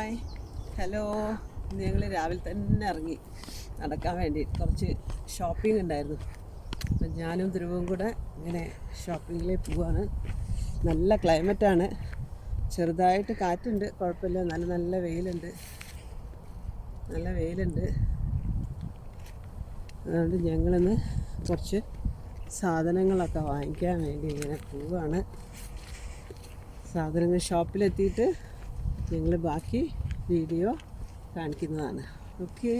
Hi hello. ഞങ്ങൾ രാവിലെ തന്നെ ഇറങ്ങി നടക്കാൻ വേണ്ടി. കുറച്ച് ഷോപ്പിംഗ് ഉണ്ടായിരുന്നു. അപ്പം ഞാനും ധ്രുവവും കൂടെ ഇങ്ങനെ ഷോപ്പിങ്ങിലേക്ക് പോവാണ്. നല്ല ക്ലൈമറ്റാണ്, ചെറുതായിട്ട് കാറ്റുണ്ട്, കുഴപ്പമില്ല. നല്ല വെയിലുണ്ട്, അതുകൊണ്ട് ഞങ്ങളിന്ന് കുറച്ച് സാധനങ്ങളൊക്കെ വാങ്ങിക്കാൻ വേണ്ടി ഇങ്ങനെ പോവുകയാണ്. സാധനങ്ങൾ ഷോപ്പിലെത്തിയിട്ട് ഞങ്ങൾ ബാക്കി വീഡിയോ കാണിക്കുന്നതാണ്. Okay,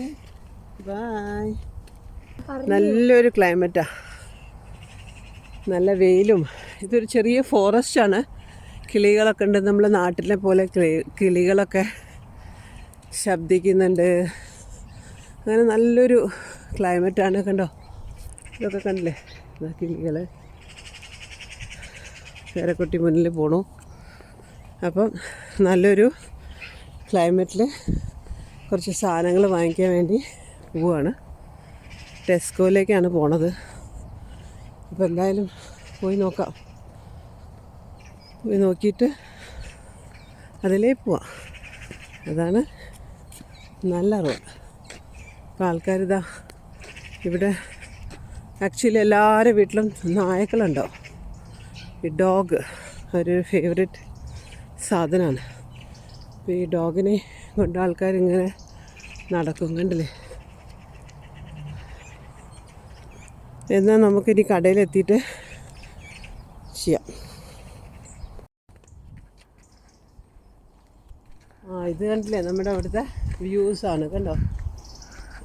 bye. നല്ലൊരു ക്ലൈമറ്റാണ്, നല്ല വെയിലും. ഇതൊരു ചെറിയ ഫോറസ്റ്റാണ്. കിളികളൊക്കെ ഉണ്ട്, നമ്മുടെ നാട്ടിലെ പോലെ കിളികളൊക്കെ ശബ്ദിക്കുന്നുണ്ട്. അങ്ങനെ നല്ലൊരു ക്ലൈമറ്റാണ്. കണ്ടോ, ഇതൊക്കെ കണ്ടില്ലേ, കിളികൾ. പേരക്കുട്ടി മുന്നിൽ പോണു. അപ്പം നല്ലൊരു ക്ലൈമറ്റിൽ കുറച്ച് സാധനങ്ങൾ വാങ്ങിക്കാൻ വേണ്ടി പോവുകയാണ്. ടെസ്കോയിലേക്കാണ് പോണത്. അപ്പോൾ എന്തായാലും പോയി നോക്കാം. പോയി നോക്കിയിട്ട് അതിലേ പോവാം. അതാണ് നല്ല റോഡ്. അപ്പോൾ ആൾക്കാരിതാ ഇവിടെ ആക്ച്വലി എല്ലാവരുടെ വീട്ടിലും നായ്ക്കളുണ്ടാവും. ഈ ഡോഗ് ഒരു ഫേവറേറ്റ് സാധനമാണ്. അപ്പോൾ ഈ ഡോഗിനെ കൊണ്ട് ആൾക്കാരിങ്ങനെ നടക്കും, കണ്ടില്ലേ. എന്നാൽ നമുക്കിനി കടയിലെത്തിയിട്ട് ചെയ്യാം. ഇത് കണ്ടില്ലേ, നമ്മുടെ അവിടുത്തെ വ്യൂസാണ്. കണ്ടോ,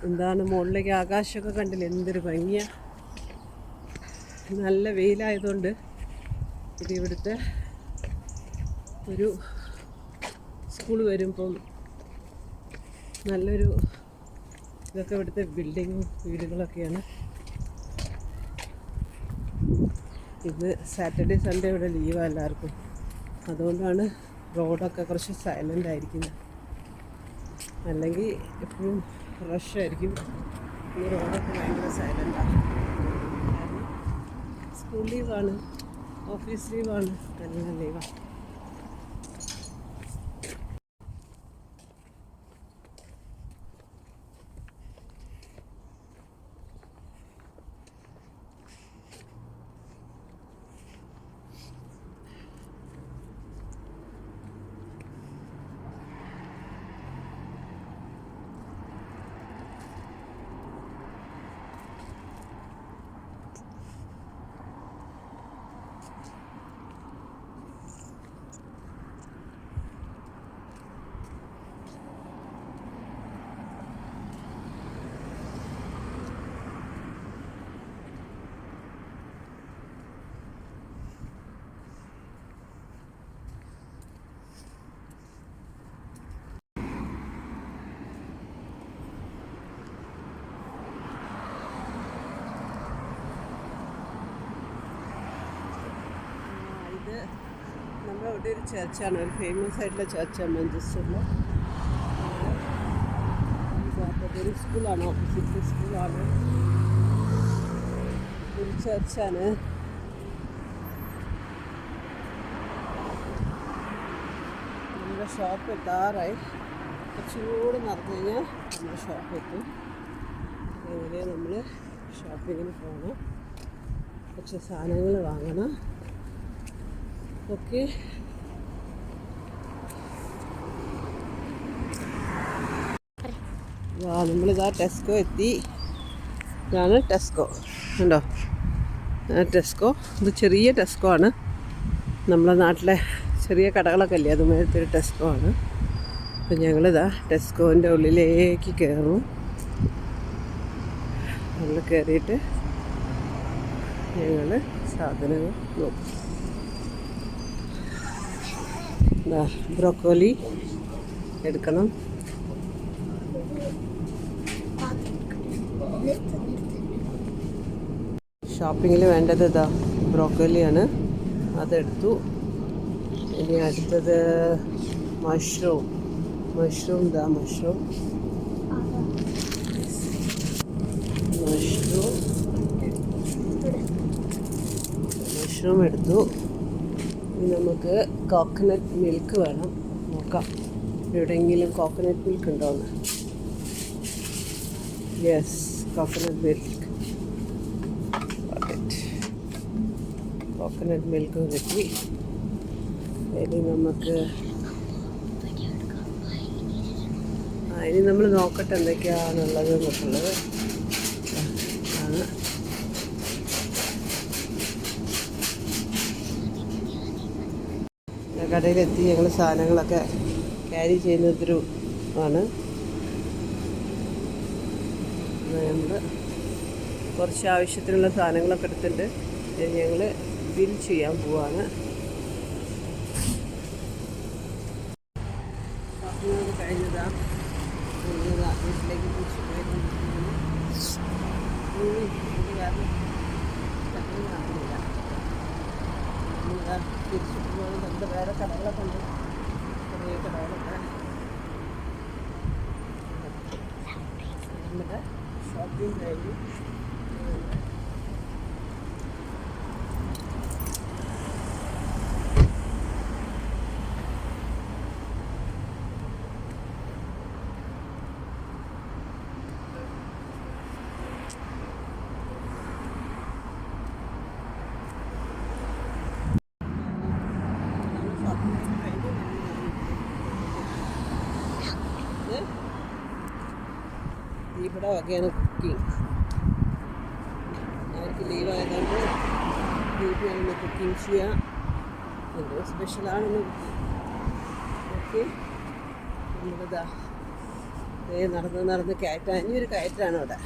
എന്താണ് മുകളിലേക്ക് ആകാശമൊക്കെ കണ്ടില്ലേ, എന്തൊരു ഭംഗിയാണ്. നല്ല വെയിലായതുകൊണ്ട് ഇത് ഇവിടുത്തെ ഒരു സ്കൂൾ വരുമ്പം നല്ലൊരു ഇതൊക്കെ ഇവിടുത്തെ ബിൽഡിങ്ങും വീടുകളൊക്കെയാണ്. ഇത് സാറ്റർഡേ സൺഡേ ഇവിടെ ലീവാണ് എല്ലാവർക്കും. അതുകൊണ്ടാണ് റോഡൊക്കെ കുറച്ച് സൈലൻ്റ് ആയിരിക്കുന്നത്. അല്ലെങ്കിൽ എപ്പോഴും റഷായിരിക്കും. ഈ റോഡൊക്കെ ഭയങ്കര സൈലൻ്റാണ്. കാരണം സ്കൂൾ ലീവാണ്, ഓഫീസ് ലീവാണ്, എല്ലാം ലീവാണ്. നമ്മുടെ ഇവിടെ ഒരു ചർച്ചാണ്, ഒരു ഫേമസ് ആയിട്ടുള്ള ചർച്ചാണ് മാഞ്ചസ്റ്ററിൽ. ഒരു സ്കൂളാണ്, ഓപ്പോസിറ്റ് സ്കൂളാണ്, ഒരു ചർച്ചാണ്. നമ്മുടെ ഷോപ്പ് എത്താറായി. കുറച്ചുകൂടി നടന്നു കഴിഞ്ഞാൽ നമ്മുടെ ഷോപ്പ് എത്തും. അങ്ങനെ നമ്മൾ ഷോപ്പിങ്ങിന് പോകണം, കുറച്ച് സാധനങ്ങൾ വാങ്ങണം. ഓക്കെ, നമ്മളിതാ ടെസ്കോ എത്തി. ഇതാണ് ടെസ്കോ, ഉണ്ടോ, ടെസ്കോ. ഇത് ചെറിയ ടെസ്കോ ആണ്, നമ്മളെ നാട്ടിലെ ചെറിയ കടകളൊക്കെ അല്ലേ, അതുമാതിരത്തെ ഒരു ടെസ്കോ ആണ്. അപ്പം ഞങ്ങളിതാ ടെസ്കോൻ്റെ ഉള്ളിലേക്ക് കയറും. നമ്മൾ കയറിയിട്ട് ഞങ്ങൾ സാധനങ്ങൾ നോക്കും. ബ്രോക്കോലി എടുക്കണം. ഷോപ്പിങ്ങിൽ വേണ്ടത് ഇതാ ബ്രോക്കോലിയാണ്, അതെടുത്തു. ഇനി അടുത്തത് മഷ്റൂം. ഇതാ മഷ്റൂം എടുത്തു. ഇനി നമുക്ക് കോക്കനട്ട് മിൽക്ക് വേണം, നോക്കാം. എവിടെയെങ്കിലും കോക്കനട്ട് മിൽക്ക് ഉണ്ടോയെന്ന്. Yes, coconut milk. കോക്കനട്ട് മിൽക്കും കിട്ടി. ഇനി നമുക്ക് ഇനി നമ്മൾ നോക്കട്ടെ എന്തൊക്കെയാണുള്ളത് എന്നുള്ളത് ആണ്. കടയിലെത്തി ഞങ്ങൾ സാധനങ്ങളൊക്കെ ക്യാരി ചെയ്യുന്നതൊരു ആണ്. നമ്മൾ കുറച്ച് ആവശ്യത്തിനുള്ള സാധനങ്ങളൊക്കെ എടുത്തിട്ട് ഞങ്ങൾ ബിൽ ചെയ്യാൻ പോവാണ്. ഷോപ്പിംഗ് കഴിഞ്ഞതാ വീട്ടിലേക്ക് തിരിച്ചു പോയിരുന്നില്ല. തിരിച്ചു പോകുന്നത് നമ്മുടെ വേറെ കടകളൊക്കെ ഉണ്ട്, ചെറിയ കടകളൊക്കെ. നമ്മുടെ ഷോപ്പിംഗ് കഴിഞ്ഞു. ഇവിടെ വകയാണ് കുക്കിംഗ്. അവർക്ക് ലീവ് ആയതുകൊണ്ട് വീട്ടിലാണ് കുക്കിംഗ് ചെയ്യാം. എന്തോ സ്പെഷ്യലാണെന്ന് ഓക്കെ. നമ്മളിതാ നടന്ന് കയറ്റാൻ, ഇനിയൊരു കയറ്റാണ് അവിടെ.